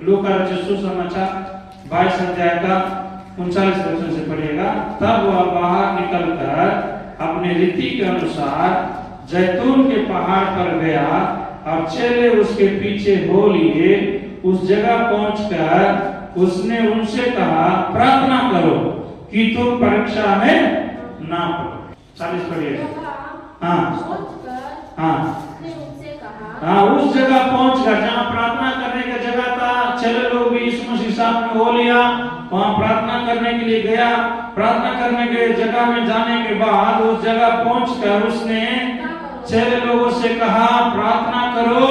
लूका रचित सुसमाचार 22 अध्याय का 39 वचन से पढ़िएगा। तब वह बाहर निकलकर अपने रीति के अनुसार जैतून के पहाड़ पर गया और चेले उसके पीछे हो लिए। उस जगह पहुंचकर उसने उनसे कहा, प्रार्थना करो कि तुम परीक्षा में ना पड़ो। 40 पढ़िएगा। हाँ उस जगह पहुंचकर, जहाँ प्रार्थना करने की जगह था, चेले लोग भी यीशु मसीह साथ में हो लिया, वहां प्रार्थना करने के लिए गया। प्रार्थना करने के जगह में जाने के बाद उस जगह पहुंचकर उसने चेले लोगों से कहा, प्रार्थना करो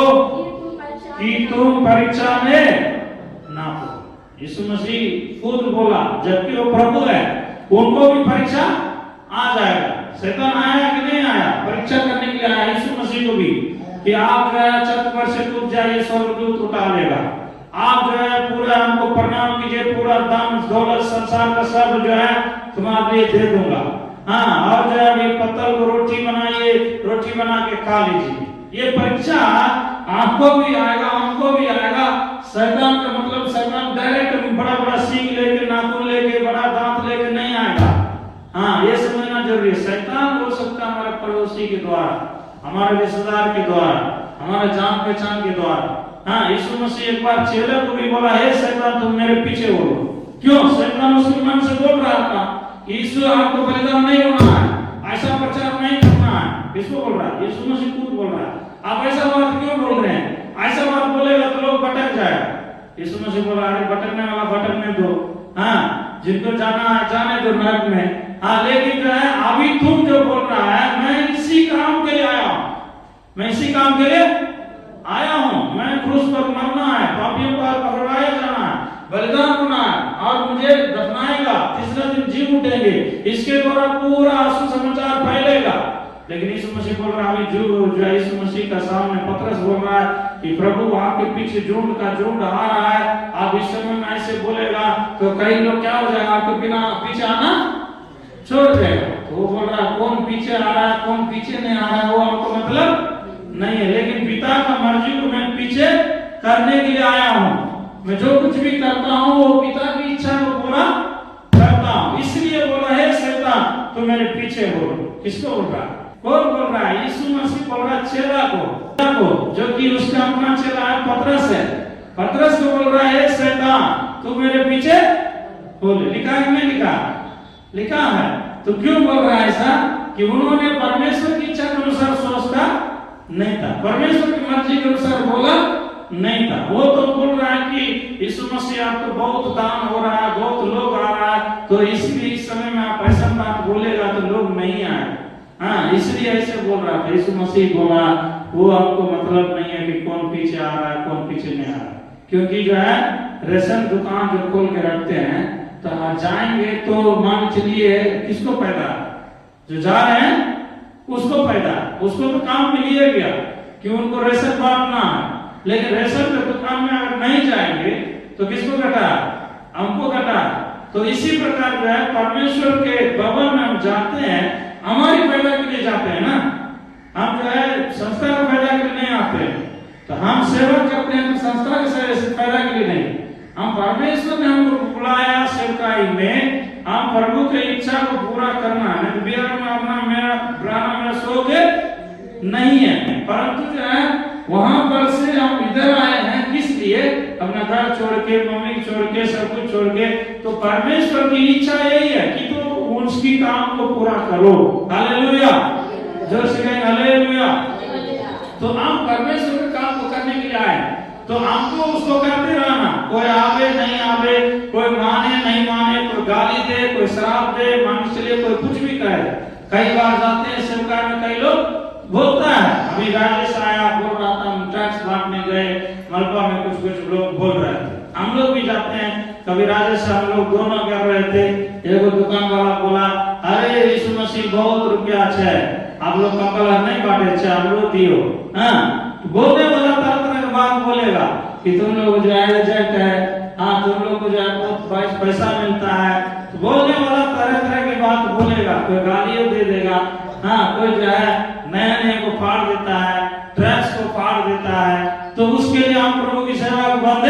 कि तुम परीक्षा में ना पड़ो। यीशु मसीह खुद बोला, जबकि वो प्रभु है, उनको भी परीक्षा आ जाएगा। शैतान आया कि नहीं आया? परीक्षा करने के लिए आया यीशु मसीह को भी, कि आप जो है छत पर से कूद जाइए, स्वर्गदूत उठा लेगा। आप जो है पूरा हमको प्रणाम कीजिए, पूरा धन दौलत संसार का सब जो है तुम्हारे लिए दे दूंगा। हाँ, और जो है ये पत्थर को रोटी बनाइए, रोटी बना के खा लीजिए। ये परीक्षा आपको भी आएगा, हमको भी आएगा। शैतान का मतलब, शैतान डायरेक्ट बड़ा बड़ा सींग लेके, नाखून लेके, बड़ा दांत लेके नहीं आएगा। हाँ, ये समझना जरूरी है। शैतान हो सकता है हमारे पड़ोसी के द्वारा, हमारे रिश्तेदार के द्वारा, हमारे जान पहचान के द्वारा। हाँ, यीशु मसीह एक बार चेले को भी बोला, हे शैतान तुम मेरे पीछे हो। क्यों? शैतान उसके मन से बोल रहा था, यीशु आपको बलिदान नहीं होना है, ऐसा प्रचार नहीं करना है। किसको बोल रहा है? यीशु मसीह खुद बोल रहा है। आप ऐसा बात क्यों बोल रहे हैं? ऐसा बात बोलेगा तो लोग भटक जाएगा। यीशु मसीह बोला, अरे भटकने वाला भटकने दो, हाँ, जिनको जाना है जाने दो नरक में। हाँ, लेकिन जो है अभी तुम जो बोल रहा है, मैं इसी काम के लिए आया हूँ, मैं इसी काम के लिए आया हूँ। मैं क्रूस पर मरना है, पापियों पर पकड़ाया जाना है, बलिदान होना है, और मुझे दफनाएगा, तीसरे दिन जी उठेंगे। इसके द्वारा पूरा सुसमाचार फैलेगा। लेकिन यीशु मसीह बोल रहा है, जो यीशु मसीह का सामने पतरस बोल रहा है कि प्रभु आपके पीछे झुंड का झुंड आ रहा है, आप इस समय में ऐसे बोलेगा तो कई लोग क्या हो जाएगा, आपके बिना पीछे आना छोड़ देगा। तो वो बोल रहा है, कौन पीछे आ रहा है, कौन पीछे नहीं आ रहा है, वो हमको मतलब नहीं है। लेकिन पिता का मर्जी को मैं पीछे करने के लिए आया हूँ। मैं जो कुछ भी करता हूँ वो पिता की इच्छा को पूरा करता हूँ। इसलिए बोला है शैतान तो मेरे पीछे हो। किसको बोल रहा है? कौन बोल रहा है? यीशु मसीह बोल रहा है चेला को, जो कि उसका अपना चेला है, पतरस है। पतरस को बोल रहा है, शैतान तू मेरे पीछे हो। लिखा है नहीं लिखा? लिखा है। तो क्यों बोल रहा है ऐसा? कि उन्होंने परमेश्वर की इच्छा के अनुसार सोचता नहीं था, परमेश्वर की मर्जी के अनुसार बोला नहीं था। वो तो बोल रहा है कि यीशु मसीह आपको बहुत दान हो रहा है, बहुत लोग आ रहा है, तो इसलिए इस समय में आप ऐसा बात बोलेगा तो लोग नहीं आए। हाँ, इसलिए ऐसे बोल रहा था। यीशु मसीह बोला वो आपको मतलब नहीं है कि कौन पीछे आ रहा है, कौन पीछे नहीं आ रहा है। क्योंकि जो है रेशन दुकान जो खोल के रखते हैं, तो जाएंगे तो मान चलिए किसको पैदा, जो जा रहे हैं उसको पैदा, उसको तो काम मिलिए गया कि उनको रेशन बांटना है। लेकिन रेशन के दुकान में अगर नहीं जाएंगे तो किसको कटा? हमको कटा। तो इसी प्रकार जो है परमेश्वर के भवन में हम जाते हैं, हमारी फायदा के लिए जाते हैं ना। हम जो है संस्था का फायदा के लिए नहीं आते। तो हम सेवा करते हैं तो संस्था के फायदा के लिए नहीं। हम परमेश्वर ने हमको बुलाया सेवकाई में, हम प्रभु की इच्छा को पूरा करना है। मेरा शौक नहीं है, परंतु जो है वहां पर से हम इधर आए हैं किस लिए? अपना घर छोड़ के, मम्मी छोड़ के, सब कुछ छोड़ के। तो परमेश्वर की इच्छा यही है कि तो उसकी काम को पूरा करो। हालेलुया, जोर से कहें हालेलुया। तो हम परमेश्वर के काम को करने के लिए आए, तो हमको उसको करते रहना। कोई आवे नहीं आवे, कोई माने नहीं माने, कोई गाली दे, कोई शराब दे, मान चलिए कोई कुछ भी करे। कई बार जाते हैं सेवकाई में, कई लोग बोलता है। अभी राजेश आया, बोल रहा था हम टैक्स बांटने गए, मलबा में कुछ लोग बोल रहे थे। हम लोग भी जाते हैं, कभी राजेश से हम लोग दोनों कर रहे थे। एक दुकान वाला बोला, अरे यीशु मसीह बहुत रुपया है, आप लोग कंबल नहीं बांटे छे, हम लोग दियो। हाँ, बोलने वाला तरह तरह की बात बोलेगा कि तुम लोग जो है एजेंट है, हाँ तुम लोग को जो है बहुत पैसा मिलता है। तो बोलने वाला तरह तरह की बात बोलेगा, कोई गालियां दे देगा, हाँ कोई जो है नया नया को फाड़ देता है, ड्रेस को फाड़ देता है। तो उसके लिए हम प्रभु की सेवा को बंद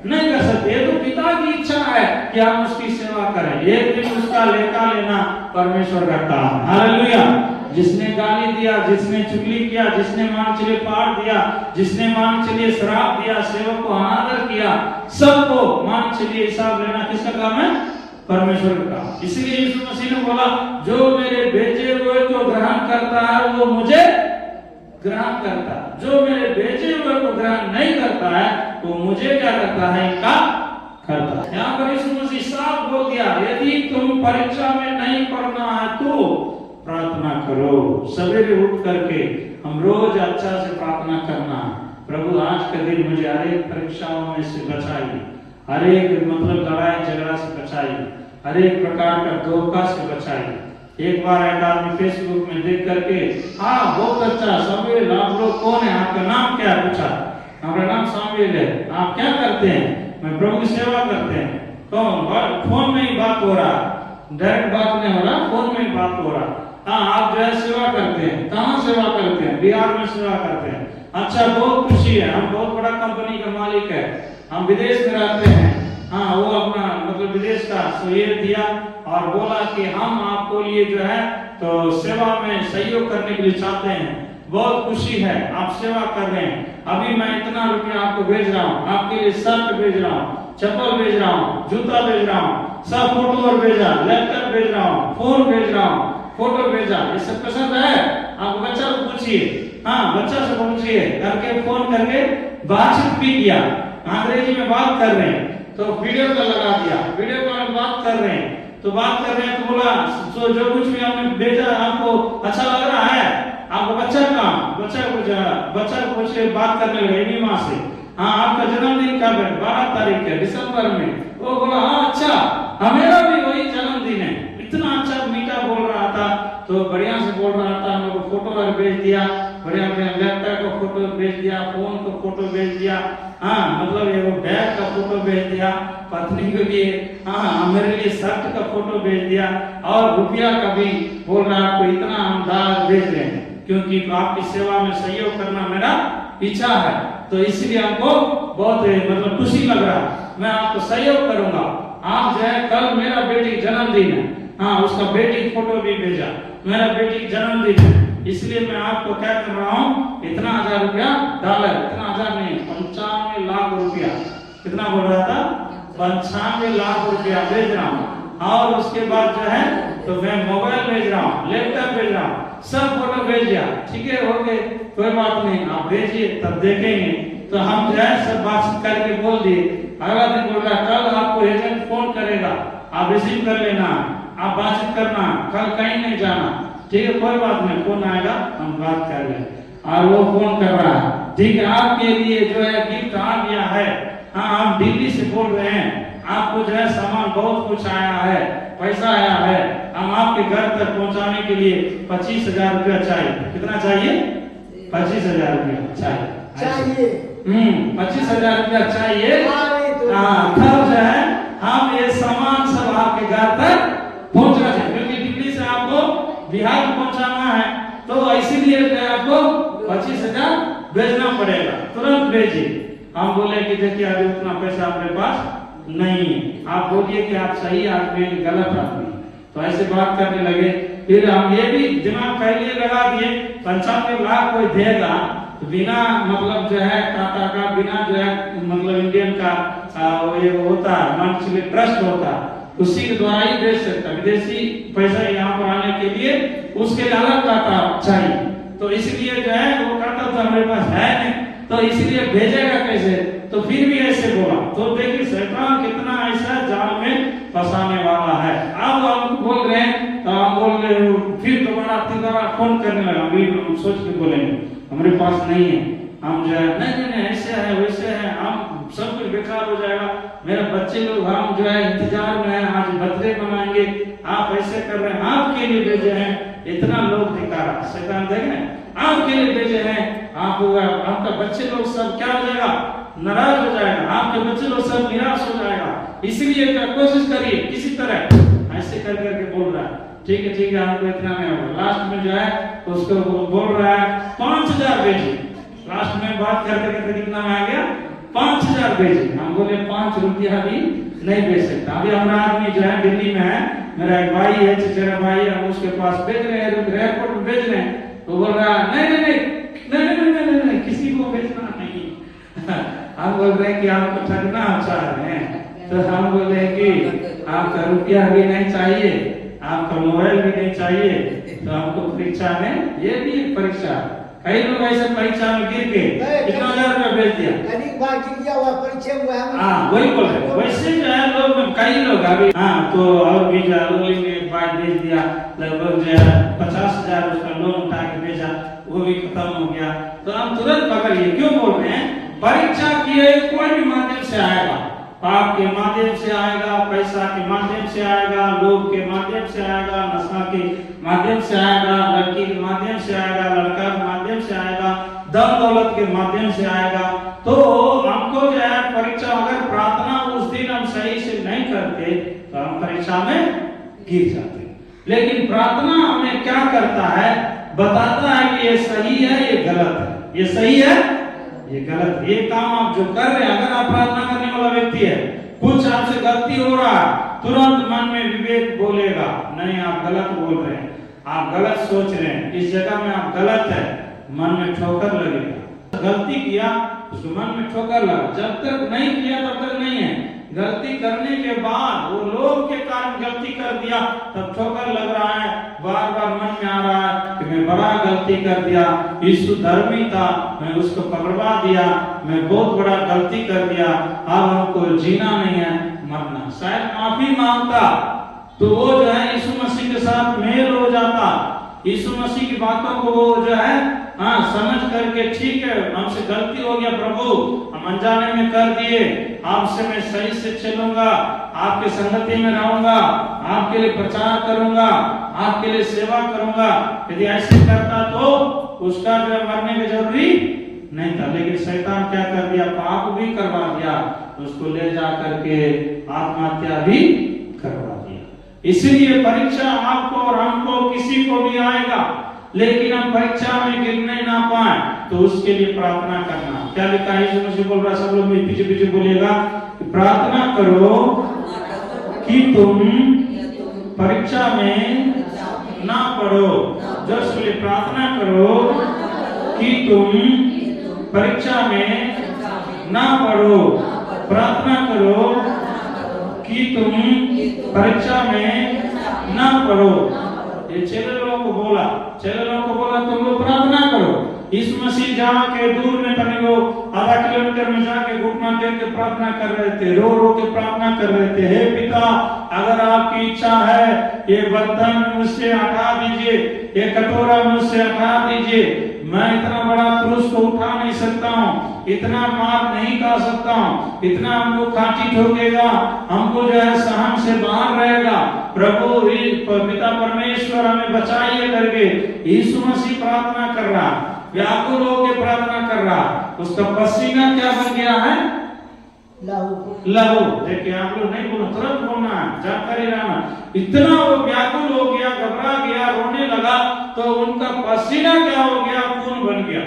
नहीं कर सकते। ये तो पिता की इच्छा है कि हम उसकी सेवा करें। एक दिन उसका लेखा लेना परमेश्वर का काम। हालेलुया। जिसने गाली दिया, जिसने चुगली किया, जिसने मान चलिए पाठ दिया, जिसने मान चलिए श्राप दिया, सेवक को अनादर किया, सबको मान चलिए हिसाब लेना किसका काम है? परमेश्वर का काम। इसलिए यीशु मसीह ने बोला, जो मेरे भेजे हुए को ग्रहण करता है वो मुझे ग्रहण करता है, जो मेरे भेजे हुए को ग्रहण नहीं करता है वो मुझे क्या करता है? इनका करता है। यहाँ पर यीशु मसीह साफ बोल दिया, यदि तुम परीक्षा में नहीं पढ़ना है तो प्रार्थना करो। सवेरे उठ करके हम रोज अच्छा से प्रार्थना करना, प्रभु आज का दिन मुझे हर एक परीक्षाओं में से बचाइए, हर एक मतलब लड़ाई झगड़ा से बचाइए, हर एक प्रकार का धोखा से बचाइए। एक बार एक आदमी फेसबुक में देख करके, हाँ बहुत अच्छा सामुएल, आप लोग कौन है, आपका नाम क्या है? पूछा, हमारा नाम सामुएल है। आप क्या करते हैं? मैं प्रभु की सेवा करते हैं। तो फोन में ही बात हो रहा, डायरेक्ट बात नहीं हो रहा, फोन में ही बात हो रहा। हाँ, आप जो है सेवा करते हैं, कहाँ सेवा करते हैं? बिहार में सेवा करते हैं। अच्छा, बहुत खुशी है, हम बहुत बड़ा कंपनी का मालिक है, हम विदेश में रहते हैं। हाँ, वो अपना मतलब विदेश का सहयोग दिया और बोला कि हम आपको लिए जो है तो सेवा में सहयोग करने के लिए चाहते हैं। बहुत खुशी है, आप सेवा कर रहे हैं। अभी मैं इतना रुपया आपको भेज रहा हूँ, आपके लिए शर्ट भेज रहा हूँ, चप्पल भेज रहा हूँ, जूता भेज रहा हूँ, सब फोटो और भेजा, लैपटॉप भेज रहा हूँ, फोन भेज रहा हूँ, फोटो भेजा। ये सब पसंद है? आप बच्चा को पूछिए, हाँ बच्चा से पूछिए करके, फोन करके बातचीत भी किया, अंग्रेजी में बात कर रहे हैं तो वीडियो कॉल लगा दिया, वीडियो कॉल में बात कर रहे हैं तो बात कर रहे हैं तो बोला तो जो कुछ भी हमने भेजा आपको अच्छा लग रहा है? आपको बच्चा का बच्चा को पूछे बात करने लगे एमी माँ से, हाँ आपका जन्मदिन कब है? 12 तारीख है दिसंबर में। वो बोला हाँ अच्छा, मेरा भी वही जन्मदिन है। इतना अच्छा मीठा बोल रहा था, तो बढ़िया से बोल रहा था। मेरे को फोटो और भेज दिया, बढ़िया बढ़िया लैपटॉप का फोटो भेज दिया, फोन का फोटो भेज दिया, हाँ मतलब ये वो बैग का फोटो भेज दिया, पत्नी के लिए हाँ मेरे लिए शर्ट का फोटो भेज दिया, और रुपया का भी बोल रहा है आपको इतना हम दाज भेज रहे हैं क्योंकि आपकी सेवा में सहयोग करना मेरा इच्छा है, तो इसलिए हमको बहुत मतलब खुशी लग रहा है, मैं आपको सहयोग करूंगा। आप जो है कल मेरा बेटी जन्मदिन है, हाँ उसका बेटी फोटो भी भेजा, मेरा बेटी जन्मदिन है, इसलिए मैं आपको क्या कर रहा हूँ, इतना 1000 रुपया डॉलर, इतना 1000 नहीं 95 लाख रुपया, कितना बोल रहा था? 95 लाख रुपया भेज रहा हूँ। और उसके बाद जो है तो मैं मोबाइल भेज रहा हूँ, लैपटॉप भेज रहा हूँ, सब फोटो भेज दिया। ठीक है, हो गए, कोई बात नहीं, आप भेजिए तब देखेंगे। तो हम जो है सब बातचीत करके बोल दिए। अगला दिन बोल रहा कल आपको एजेंट फोन करेगा, आप रिसीव कर लेना, आप बातचीत करना, कल कहीं नहीं जाना। ठीक है, कोई बात नहीं, फोन आएगा हम बात कर लें। और वो फोन कर रहा है, ठीक है आपके लिए जो है गिफ्ट आ गया है, हाँ हम दिल्ली से बोल रहे हैं, आपको जो है सामान बहुत कुछ आया है, पैसा आया है, हम आपके घर तक पहुंचाने के लिए 25,000 रुपया चाहिए। कितना चाहिए? 25,000 रुपया चाहिए। 25,000 रुपया चाहिए। हाँ तब जो है हम ये सामान सब आपके घर तक पहुंचना चाहिए, क्योंकि दिल्ली से आपको बिहार में पहुंचाना है, तो इसीलिए आपको 25,000 भेजना पड़ेगा, तुरंत भेजिए। हम बोले कि देखिए अभी उतना पैसा अपने पास नहीं है, आप बोलिए कि आप सही आदमी हैं गलत आदमी, तो ऐसे बात करने लगे। फिर हम ये भी दिमाग पहले लगा दिए 95 लाख कोई देगा तो बिना मतलब जो है खाता का, बिना जो है मतलब इंडियन का ये होता है मंथली ट्रस्ट होता है, उसी के द्वारा ही भेज सकता। विदेशी पैसा यहाँ पर आने के लिए उसके लिए अलग खाता चाहिए, तो इसलिए जो है वो खाता तो हमारे पास है नहीं, तो इसलिए भेजेगा कैसे? तो फिर भी ऐसे बोला। तो देखिए शैतान कितना ऐसा जाल में फंसाने वाला है। अब हम बोल रहे हैं तो हम बोल रहे फिर दोबारा फोन करने लगा, अभी हम सोच के बोलेंगे हमारे पास नहीं है, हम जो है नहीं ऐसे है वैसे है, हम सब कुछ बेकार हो जाएगा, मेरे बच्चे लोग हम जो है इंतजार में है, आज बर्थडे मनाएंगे, आप ऐसे कर रहे हैं, आपके लिए भेजे हैं, इतना लोग दिखा रहा शैतान देखे आपके लिए भेजे हैं, आप आपका बच्चे लोग सब क्या हो जाएगा? नाराज हो जाएगा, आपके बच्चे लोग सब निराश हो जाएगा, इसलिए कोशिश करिए किसी तरह ऐसे कर करके बोल रहा है। ठीक है हमको इतना नहीं होगा। लास्ट में जो है उसको बोल रहा है 5,000 भेजिए। लास्ट में बात करके कितना में आ गया? 5,000 भेजे। हम बोले 5 रुपया भी नहीं भेज सकता। अभी हमारा आदमी जो है दिल्ली में है, मेरा एक भाई है, चचेरा भाई है, हम उसके पास भेज रहे हैं, एयरपोर्ट में भेज रहे हैं, तो बोल रहा है नहीं नहीं नहीं नहीं नहीं नहीं नहीं नहीं किसी को भेजना नहीं। हम बोल रहे हैं कि आपको ठगना चाह रहे हैं, तो हम बोले कि आपका रुपया भी नहीं चाहिए, आपका मोबाइल भी नहीं चाहिए, तो हमको परीक्षा में, ये भी एक परीक्षा, कई लोग ऐसे परीक्षा में गिर के कितना 1,000 रुपया भेज दिया, हाँ वही बोल रहे। वैसे जो है लोग, कई लोग अभी, हाँ तो और भी एक बार भेज दिया, लगभग जो है 50,000 उसका लोन उठा के भेजा, वो भी खत्म हो गया। तो हम तुरंत पकड़िए, क्यों बोल रहे हैं? परीक्षा किए कोई भी माध्यम से आएगा, पाप के माध्यम से आएगा, पैसा के माध्यम से आएगा, लोभ के माध्यम से आएगा, नशा के माध्यम से आएगा, लड़की के माध्यम से आएगा, लड़का के माध्यम से आएगा, धन दौलत के माध्यम से आएगा। तो हमको जो है परीक्षा, अगर प्रार्थना उस दिन हम सही से नहीं करते तो हम परीक्षा में गिर जाते। लेकिन प्रार्थना हमें क्या करता है? बताता है कि ये सही है, ये गलत है, ये सही है, ये गलत है। ये काम आप जो कर रहे हैं, अगर आप प्रार्थना करने वाला व्यक्ति है, कुछ आपसे गलती हो रहा है, तुरंत मन में विवेक बोलेगा नहीं आप गलत बोल रहे हैं, आप गलत सोच रहे हैं, इस जगह में आप गलत है, मन में ठोकर लगेगा। गलती किया उसको मन में ठोकर लगा, जब तक नहीं किया तब तक नहीं है, गलती करने के बाद वो लोभ के कारण गलती कर दिया तब ठोकर लग रहा है, बार बार मन में आ रहा है कि मैं बड़ा गलती कर दिया, यीशु धर्मी था, मैं उसको पकड़वा दिया, मैं बहुत बड़ा गलती कर दिया, अब हमको जीना नहीं है, मरना। शायद माफी मांगता तो वो जो है यीशु मसीह के साथ मेल हो जाता, यीशु मसीह की बातों को वो जो है हाँ समझ करके, ठीक है हमसे गलती हो गया प्रभु, हम अनजाने में कर दिए, आपसे मैं सही से चलूंगा, आपके संगति में रहूंगा, आपके लिए प्रचार करूंगा, आपके लिए सेवा करूंगा। यदि ऐसे करता तो उसका जो मरने की जरूरी नहीं था। लेकिन शैतान क्या कर दिया? पाप भी करवा दिया, उसको ले जा करके आत्महत्या भी करवा दिया। इसीलिए परीक्षा आपको और हमको, किसी को भी आएगा, लेकिन हम परीक्षा में गिरने ना पाए तो उसके लिए प्रार्थना करना। क्या लिखा है? यीशु मसीह बोल रहा, सब लोग पीछे पीछे बोलिएगा, प्रार्थना करो कि तुम परीक्षा में ना पड़ो। जब से प्रार्थना करो कि तुम परीक्षा में ना पड़ो, प्रार्थना करो कि तुम परीक्षा में ना पड़ो। ये चेले लोगों को बोला, चेले लोगों को बोला तुम लोग प्रार्थना करो। यीशु मसीह जहाँ के दूर में तने वो आधा किलोमीटर में जाके घुटना टेक के प्रार्थना कर रहे थे, रो रो के प्रार्थना कर रहे थे, हे पिता अगर आपकी इच्छा है ये बर्तन मुझसे हटा दीजिए, ये कटोरा मुझसे हटा दीजिए, मैं इतना बड़ा क्रूस को उठा नहीं सकता हूँ, इतना मार नहीं खा सकता हूँ, इतना हमको काटी ठोकेगा, हमको जो है सहन से बाहर रहेगा, प्रभु पिता परमेश्वर हमें बचाइए करके यीशु मसीह प्रार्थना कर रहा, व्याकुल होकर प्रार्थना कर रहा। उसका पसीना क्या बन गया है? लहू। देखिए आप लोग नहीं बोलना, तुरंत बोलना है, जानकारी रहना। इतना वो व्याकुल हो गया, घबरा गया, रोने लगा, तो उनका पसीना क्या हो गया? खून बन गया।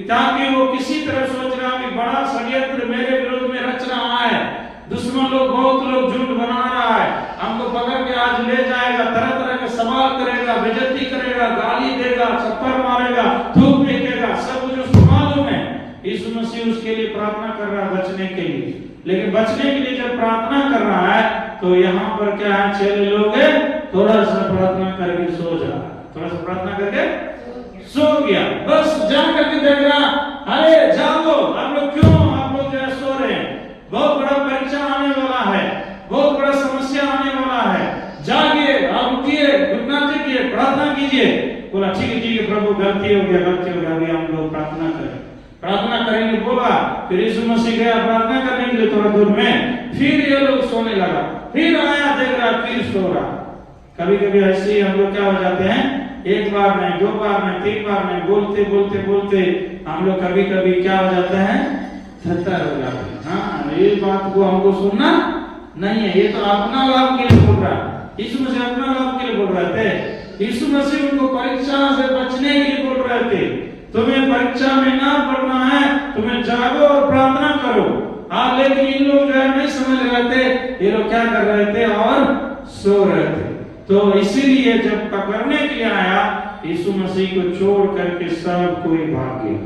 ताकि वो किसी तरह सोच रहा कि बड़ा षड्यंत्र मेरे विरोध में रच रहा है, दुश्मन लोग, बहुत लोग झूठ बना रहा है, हमको पकड़ के आज ले जाएगा, तरह तरह के सवाल करेगा, बेइज्जती करेगा, गाली देगा, चप्पल मारेगा, थूक फेंकेगा, सब कुछ उसको मालूम है। यीशु मसीह उसके लिए प्रार्थना कर रहा है बचने के लिए। लेकिन बचने के लिए जब प्रार्थना कर रहा है तो यहाँ पर क्या है? चेले लोग थोड़ा सा प्रार्थना करके सो जा, थोड़ा सा प्रार्थना करके सो गया, बस जा करके देख रहा, अरे जागो, आप लोग क्यों, आप लोग जो है सो रहे हैं, बहुत बड़ा परीक्षा आने वाला है, बहुत बड़ा समस्या आने वाला है, जागिए, आप उठिए, घुटना टेकिए, प्रार्थना कीजिए। बोला ठीक है प्रभु, गलती हो गया, अभी हम लोग प्रार्थना करें, प्रार्थना करेंगे बोला। फिर यीशु मसीह गया प्रार्थना करने के लिए थोड़ा दूर में, फिर ये लोग सोने लगा, फिर आया देख रहा, फिर सो रहा। कभी कभी ऐसे ही हम लोग क्या हो जाते हैं, एक बार नहीं, दो बार नहीं, तीन बार नहीं, बोलते बोलते बोलते हम लोग कभी कभी क्या हो जाते हैं, थत्तर हो जाते हैं। हाँ, ये बात को हमको सुनना नहीं है, ये तो अपना लाभ के लिए बोल रहा है, यीशु मसीह अपना लाभ के लिए बोल रहे थे। यीशु मसीह उनको परीक्षा से बचने के लिए बोल रहे थे, तुम्हें परीक्षा में ना पढ़ना है, तुम्हें जागो और प्रार्थना करो। हाँ, लेकिन इन लोग जो है नहीं समझ रहे थे, ये लोग क्या कर रहे थे और सो रहे थे। तो इसीलिए जब पकड़ने के लिए आया, यीशु मसीह को छोड़ करके सब कोई भाग गया।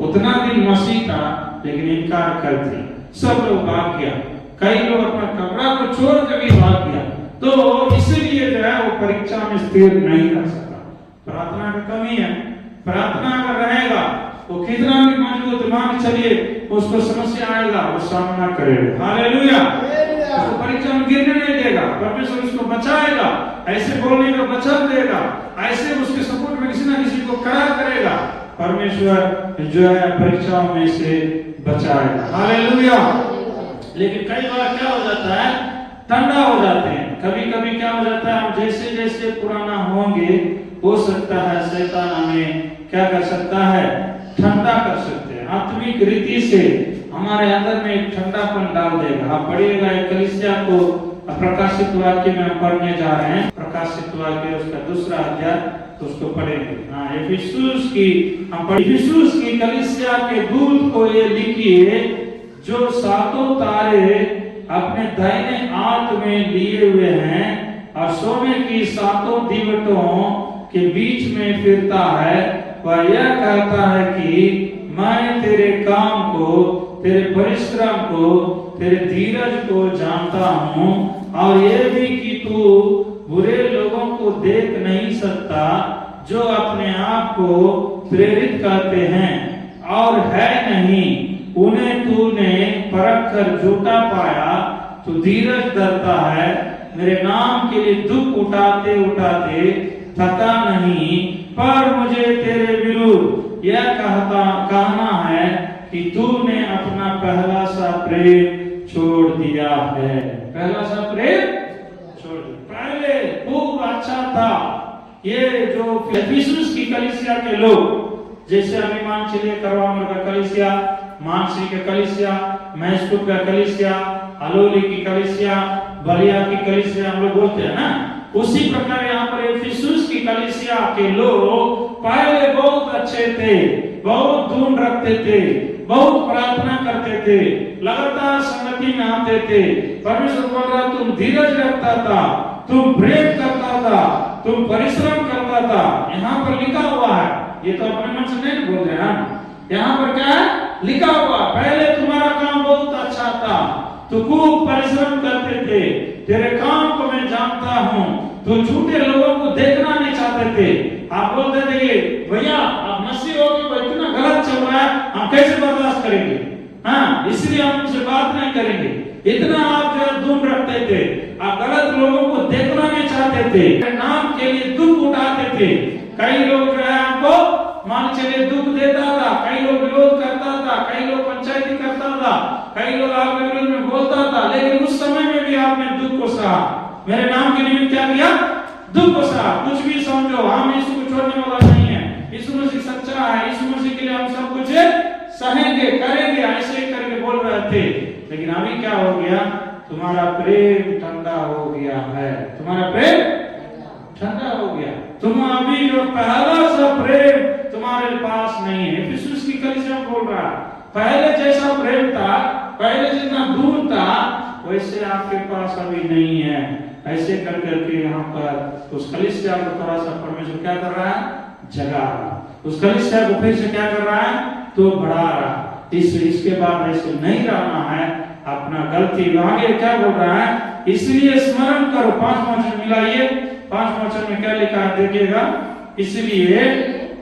उतना दिन मसीह था लेकिन इनकार कर दिया, सब लोग भाग गया। कई लोग अपना कपड़ा को छोड़ कर भी भाग गया। तो इसीलिए जो है वो परीक्षा में स्थिर नहीं रह सका। प्रार्थना की कमी है। प्रार्थना अगर रहेगा वो कितना भी मजबूत, मान चलिए उसको समस्या आएगा, वो सामना करेगा। हालेलुया। उसको परीक्षा में गिरने नहीं देगा, परमेश्वर उसको बचाएगा, ऐसे बोलने का वचन देगा, ऐसे उसके सपोर्ट में किसी ना किसी को खड़ा करेगा। परमेश्वर जो है परीक्षाओं में से बचाएगा। हालेलुया। लेकिन कई बार क्या हो जाता है, ठंडा हो जाते हैं। कभी कभी क्या हो जाता है, हम जैसे जैसे पुराना होंगे, हो सकता है शैतान हमें क्या कर सकता है, ठंडा कर सकते हैं। आत्मिक रीति से हमारे अंदर में एक ठंडापन डाल देगा। आप पढ़िएगा एक कलीसिया को, प्रकाशित वाक्य में हम पढ़ने जा रहे हैं, प्रकाशित वाक्य उसका 2 अध्याय, तो उसको पढ़ेंगे। हाँ, इफिसुस की कलीसिया के दूत को ये लिखिए, जो 7 तारे अपने दाहिने हाथ में लिए हुए हैं और सोने की 7 दीवटों के बीच में फिरता है। वह यह कहता है कि मैं तेरे काम को, तेरे परिश्रम को, तेरे धीरज को जानता हूँ, और ये भी कि तू बुरे लोगों को देख नहीं सकता, जो अपने आप को प्रेरित करते हैं और है नहीं, उन्हें तूने परख कर झूठा पाया। तू धीरज धरता है, मेरे नाम के लिए दुख उठाते उठाते थका नहीं, पर मुझे तेरे विरुद्ध यह कहना है कि तूने अपना पहला सा प्रेम छोड़ दिया है। पहला सा प्रेम छोड़ दिया। पहले खूब अच्छा था। ये जो इफिसुस की कलीसिया के लोग, जैसे अभी मान चलिए करवामर का कलीसिया, मानसी का कलीसिया, मैस्कुट का कलीसिया, अलोली की कलीसिया, बलिया की कलीसिया हम लोग बोलते हैं ना, उसी प्रकार यहाँ पर इफिसुस की कलीसिया के लोग पहले बहुत अच्छे थे, बहुत धूम रखते थे, बहुत प्रार्थना करते थे, लगातार संगति में आते थे। परमेश्वर बोल रहा तुम धीरज रखता था, तुम प्रेम करता था, तुम परिश्रम करता था। यहाँ पर लिखा हुआ है, ये तो अपने मन से नहीं बोल रहे हैं, यहाँ पर क्या है लिखा हुआ, पहले तुम्हारा काम बहुत अच्छा था, तू खूब परिश्रम करते थे, तेरे काम को मैं जानता हूँ, तू झूठे लोगों को देखना नहीं चाहते थे। आप बोलते थे भैया आप मसीह हो गए, इतना गलत चल रहा है, हम कैसे बर्दाश्त करेंगे, हाँ इसलिए हम उनसे बात नहीं करेंगे। इतना आप जो धूम रखते थे, आप गलत लोगों को देखना नहीं चाहते थे, नाम के लिए दुख उठाते थे। कई लोग जो है आपको मान चलिए दुख देता था, कई लोग विरोध करता था, कई लोग पंचायती करता था, कई लोग आपके विरोध में बोलता था, लेकिन उस समय में भी आपने दुख को सहा। मेरे नाम के निमित्त क्या किया, दुख को सहा। कुछ भी समझो, हम यीशु को छोड़ने वाला नहीं है, यीशु मसीह सच्चा है, यीशु मसीह के लिए हम सब कुछ सहेंगे करेंगे, ऐसे ही करके बोल रहे थे। लेकिन अभी क्या हो गया, तुम्हारा प्रेम ठंडा हो गया है, तुम्हारा प्रेम ठंडा हो गया। तुम अभी जो पहला सा प्रेम तुम्हारे पास नहीं है। इफिसुस की कलीसिया बोल रहा है, पहले जैसा प्रेम था, पहले जितना दूर था, वैसे आपके पास अभी नहीं है। ऐसे कर करके यहाँ पर उस कलीसिया को थोड़ा सा परमेश्वर क्या कर रहा है, जगा रहा है। उस कलीसिया को फिर से क्या कर रहा है, तो बढ़ा रहा है। इसके बाद ऐसे नहीं रहना है, अपना गलती आगे क्या बोल रहा है, इसलिए स्मरण करो। 5 वचन मिलाइए, 5 वचन में क्या लिखा है देखिएगा, इसलिए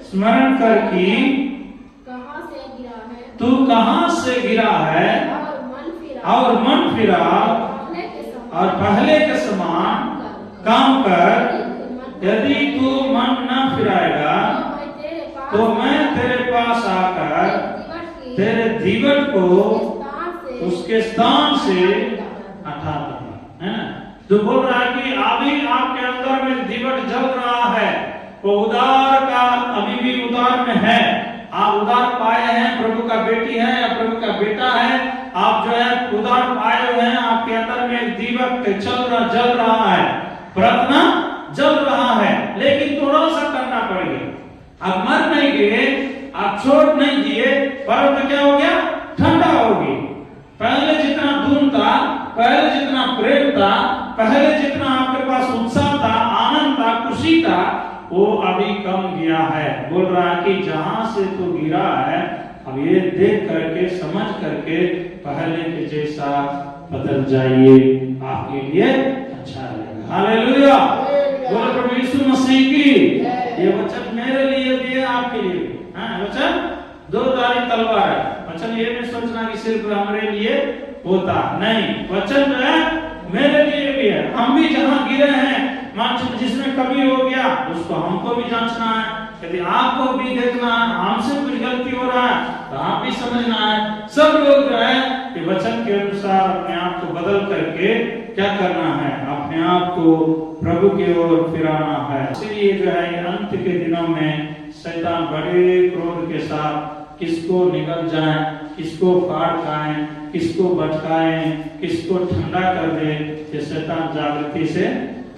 स्मरण कर कि तू कहां से गिरा है और मन फिरा और पहले के समान काम कर। यदि तू मन न फिराएगा तो मैं तेरे पास आकर तेरे दीवट को उसके स्थान से हटा दूंगा, है ना। तो बोल रहा है कि अभी आपके अंदर में दीवट जल रहा है, वो उदार का अभी भी उदार में है। आप उदार पाए हैं, प्रभु का बेटी है या प्रभु का बेटा है, आप जो है उदार पाए हुए हैं, आपके अंदर में दीवट जल रहा है, प्रार्थना जल रहा है, लेकिन थोड़ा सा करना पड़ेगा। आप मर नहीं गए, आप छोड़ नहीं दिए, पर्वत क्या हो गया? ठंडा हो गई। पहले जितना धूम था, पहले जितना प्रेम था, पहले जितना आपके पास उत्साह था, आनंद था, खुशी था, वो अभी कम गया है। बोल रहा है कि जहां से तो गिरा है, अब ये देख करके समझ करके पहले के जैसा बदल जाइए, आपके लिए अच्छा रहेगा। हालेलुया, बोलो प्रभु यीशु मसीह की। ये वचन मेरे लिए भी है, आपके लिए भी। वचन दो धारी तलवार है। वचन ये नहीं सोचना कि सिर्फ हमारे लिए होता नहीं, वचन जो है मेरे लिए भी है। हम भी जहां गिरे हैं, मान जिसमें कभी हो गया, उसको हमको भी जांचना है। यदि आपको भी देखना है हमसे कुछ गलती हो रहा है तो आप भी समझना है। सब लोग जो है कि वचन के अनुसार अपने आप को बदल करके क्या करना है? अपने आप को प्रभु की ओर फिराना है। इसलिए जो है अंत के दिनों में शैतान बड़े क्रोध के साथ किसको निकल जाए, किसको फाड़ खाएं, किसको भटकाएं, किसको ठंडा कर दे, ये शैतान जागृति से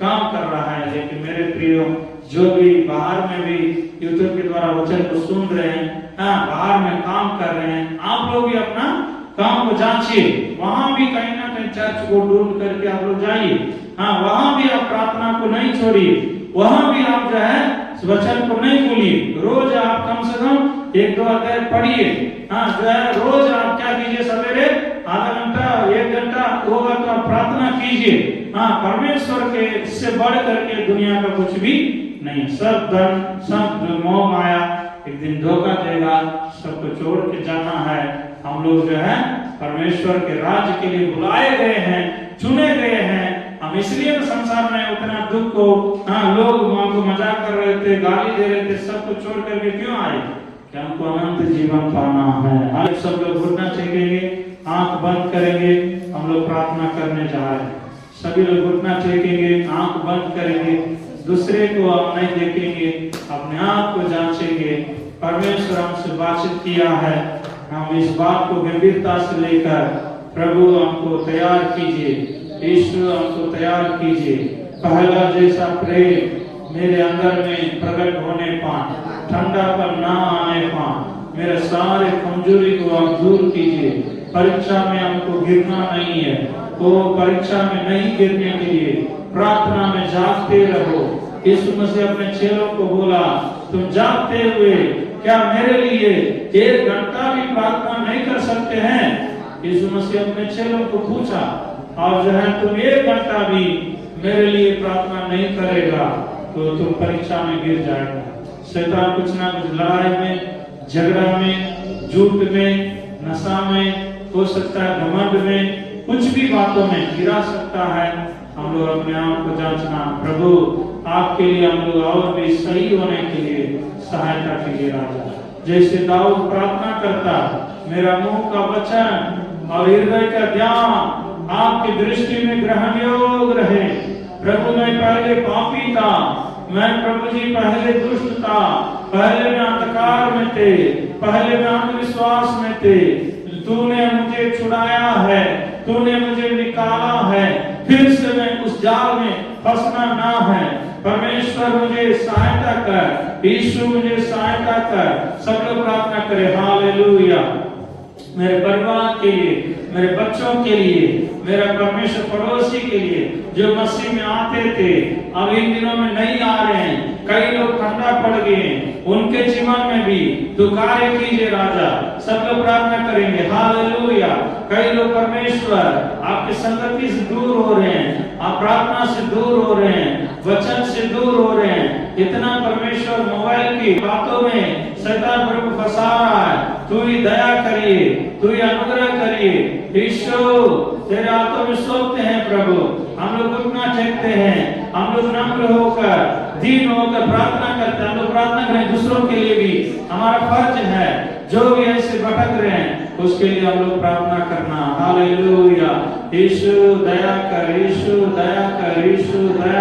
काम कर रहा है। लेकिन मेरे प्रियो, जो भी बाहर में भी यूट्यूब के द्वारा वचन को सुन रहे हैं, बाहर में काम कर रहे हैं, आप लोग भी अपना काम को जांचिए। वहां भी कहीं ना कहीं चर्च को ढूंढ करके आप लोग जाइए। वहां भी आप प्रार्थना को नहीं छोड़िए, वहां भी आप जो है वचन को नहीं भूलिए। रोज आप कम से कम 1-2 अध्याय पढ़िए। जो है रोज आप क्या कीजिए, सवेरे आधा घंटा 1 घंटा होगा तो आप प्रार्थना कीजिए। परमेश्वर के से बढ़ करके दुनिया का कुछ भी नहीं। सब धन, सब मोह माया एक दिन धोखा देगा, सबको छोड़ के जाना है। हम लोग जो है परमेश्वर के राज्य के लिए बुलाए गए हैं, चुने गए हैं। हम इसलिए तो संसार में उतना दुख को, लोग हमको मजाक कर रहे थे, गाली दे रहे थे, सब कुछ छोड़ करके क्यों आए? कि हमको अनंत जीवन पाना है। आज सब लोग घुटना टेकेंगे, आंख बंद करेंगे, हम लोग प्रार्थना करने जा रहे हैं। सभी लोग घुटना टेकेंगे, आंख बंद करेंगे, दूसरे को हम नहीं देखेंगे, अपने आप को जांचेंगे। परमेश्वर हमसे बातचीत किया है, हम इस बात को गंभीरता से लेकर प्रभु हमको तैयार कीजिए, यीशु हमको तैयार कीजिए। पहला जैसा प्रेम मेरे अंदर में प्रकट होने पाए, ठंडापन ना आने पाए, मेरे सारे कमजोरी को आप दूर कीजिए। परीक्षा में हमको गिरना नहीं है, वो परीक्षा में नहीं गिरने के लिए प्रार्थना में जागते रहो। यीशु मसीह अपने चेलों को बोला, तुम जागते हुए क्या मेरे लिए 1 घंटा भी प्रार्थना नहीं कर सकते हैं? यीशु मसीह अपने चेलों को पूछा, और जो है तुम 1 घंटा भी मेरे लिए प्रार्थना नहीं करेगा तो तुम परीक्षा में गिर जाएगा। शैतान कुछ ना कुछ लड़ाई में, झगड़ा में, झूठ में, नशा में, हो सकता है घमंड में, कुछ भी बातों में गिरा सकता है। हम लोग अपने आप को जांचना। प्रभु आपके लिए हम लोग और भी सही होने के लिए सहायता कीजिए राजा। जैसे दाऊद प्रार्थना करता, मेरा मुंह का वचन और हृदय का ध्यान आपकी दृष्टि में ग्रहण योग्य रहे। प्रभु मैं पहले पापी था, मैं प्रभु जी पहले दुष्ट था, पहले मैं अंधकार में थे, पहले मैं अंधविश्वास में थे, तूने मुझे छुड़ाया है, तूने मुझे निकाला है, फिर से मैं उस जाल में फंसना ना है। परमेश्वर मुझे सहायता कर, यीशु मुझे सहायता कर। सब लोग प्रार्थना करें। हालेलुया। मेरे परिवार के लिए, मेरे बच्चों के लिए, मेरा परमेश्वर पड़ोसी के लिए जो मसीह में आते थे, अब इन दिनों में नहीं आ रहे हैं, कई लोग ठंडा पड़ गए, उनके जीवन में भी तू कार्य कीजिए राजा। सब लोग प्रार्थना करेंगे। हालेलुया। कई लोग परमेश्वर आपकी संगति से दूर हो रहे हैं, आप प्रार्थना से दूर हो रहे हैं, वचन से दूर हो रहे हैं। इतना परमेश्वर मोबाइल की बातों में शैतान प्रभु फंसा रहा है। तू ही दया करिए, तू ही अनुग्रह करिए। यीशु तेरे हाथों में सौंपते हैं प्रभु। हम लोग घुटना टेकते हैं, हम लोग नम्र होकर, दीन होकर प्रार्थना करते हैं। हम लोग प्रार्थना करें दूसरों के लिए भी, हमारा फर्ज है। जो भी ऐसे भटक रहे हैं उसके लिए हम लोग प्रार्थना करना। हालेलुया। यीशु दया कर, यीशु दया कर, यीशु दया